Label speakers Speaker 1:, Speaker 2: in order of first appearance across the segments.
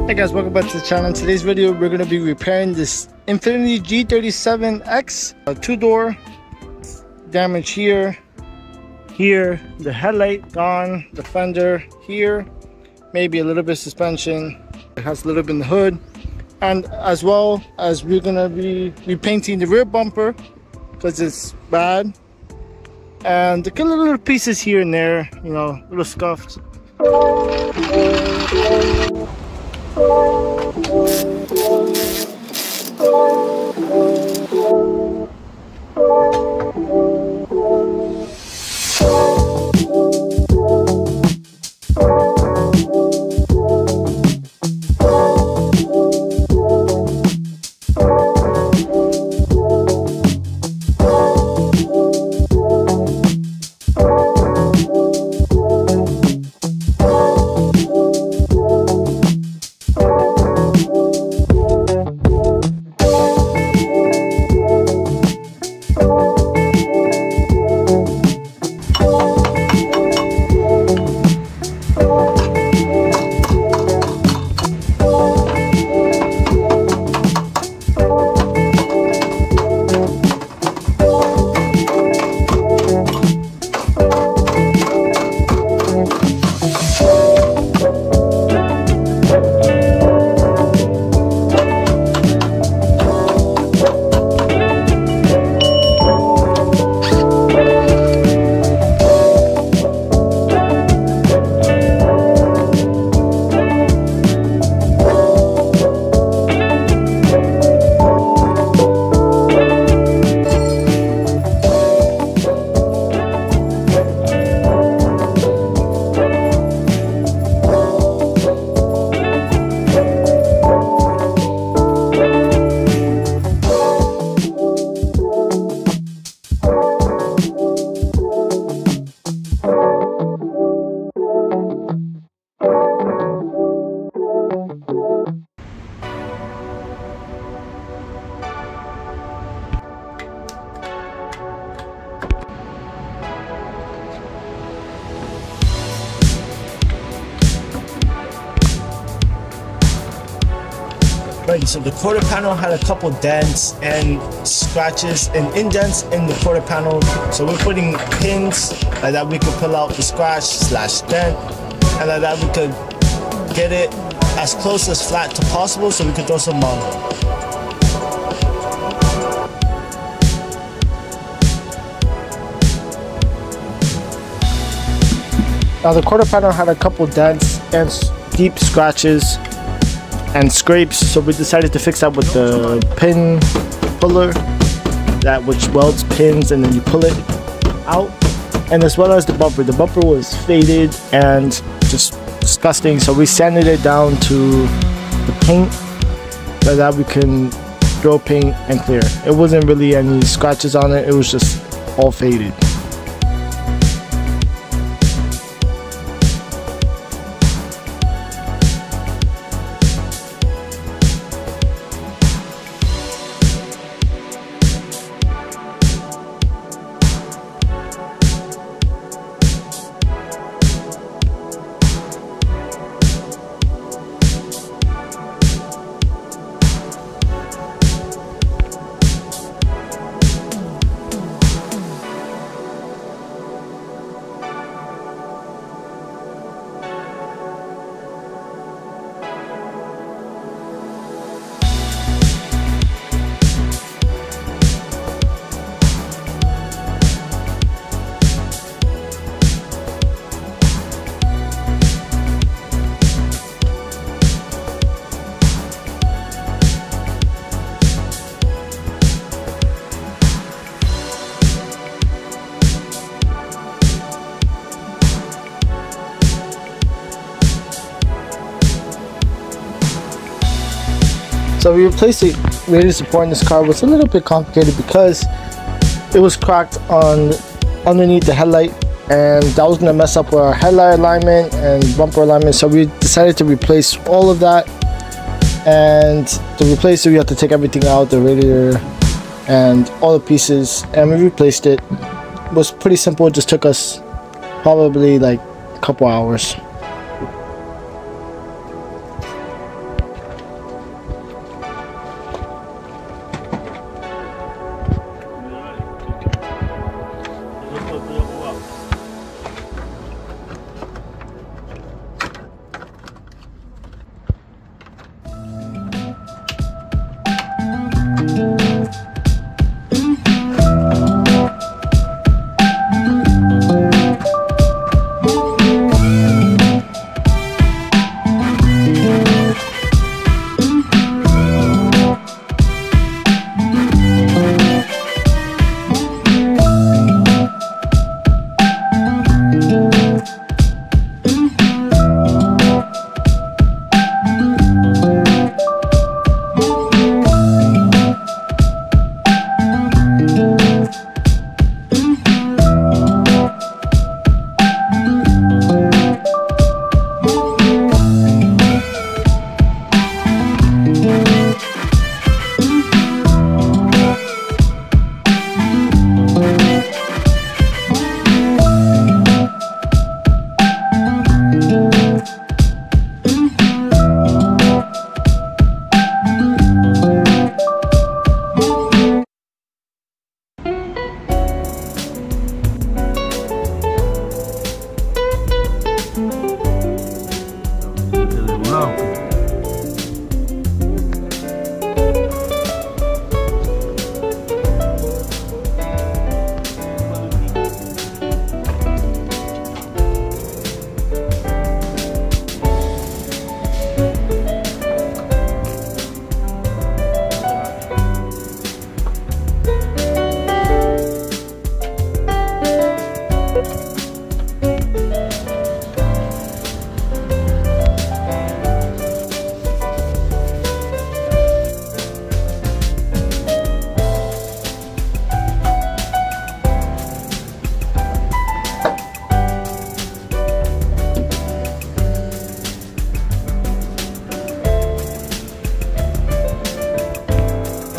Speaker 1: Hey guys, welcome back to the channel. In today's video, we're going to be repairing this Infiniti G37x, a two-door. Damage here, the headlight gone, the fender here, maybe a little bit of suspension. It has a little bit in the hood, and as well as we're going to be repainting the rear bumper because it's bad, and the little pieces here and there, you know, little scuffs. Right, so the quarter panel had a couple dents and scratches and indents in the quarter panel. So we're putting pins like that we could pull out the scratch slash dent, and like that we could get it as close as flat to possible so we could throw some Now the quarter panel had a couple dents and deep scratches and scrapes, so we decided to fix that with the pin puller, that which welds pins and then you pull it out. And as well as the bumper was faded and just disgusting, so we sanded it down to the paint so that we can throw paint and clear. It wasn't really any scratches on it, it was just all faded. So we replaced the radiator support in this car. Was a little bit complicated because it was cracked on underneath the headlight, and that was going to mess up our headlight alignment and bumper alignment. So we decided to replace all of that, and to replace it we have to take everything out, the radiator and all the pieces, and we replaced it. It was pretty simple. It just took us probably like a couple hours.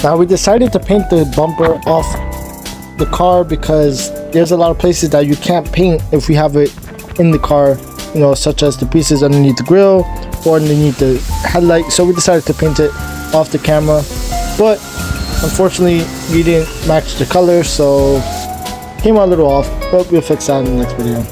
Speaker 1: Now we decided to paint the bumper off the car because there's a lot of places that you can't paint if we have it in the car, you know, such as the pieces underneath the grill or underneath the headlight. So we decided to paint it off the camera, but unfortunately we didn't match the color, so came out a little off, but we'll fix that in the next video.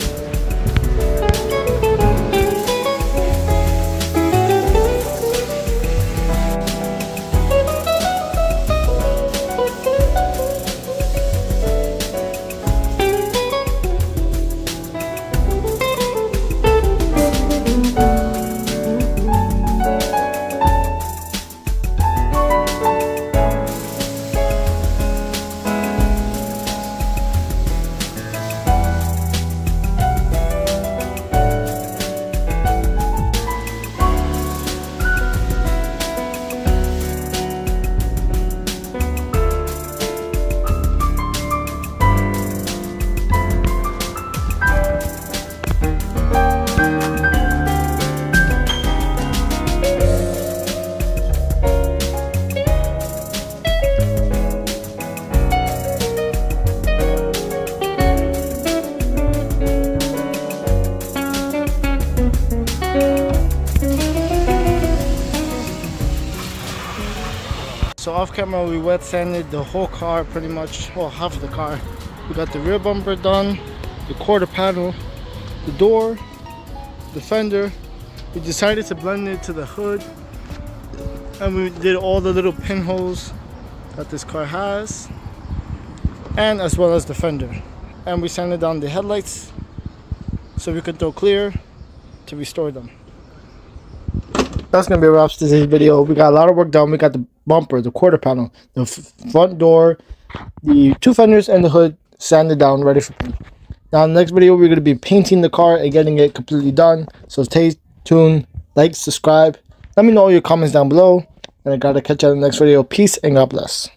Speaker 1: So off camera we wet sanded the whole car pretty much, well, half of the car. We got the rear bumper done, the quarter panel, the door, the fender. We decided to blend it to the hood, and we did all the little pinholes that this car has, and as well as the fender. And we sanded down the headlights so we could throw clear to restore them. That's gonna be a wrap to today's video. We got a lot of work done. We got the bumper, the quarter panel, the front door, the two fenders, and the hood sanded down, ready for paint. Now in the next video we're going to be painting the car and getting it completely done. So stay tuned, like, subscribe, let me know all your comments down below, and I gotta catch you in the next video. Peace and God bless.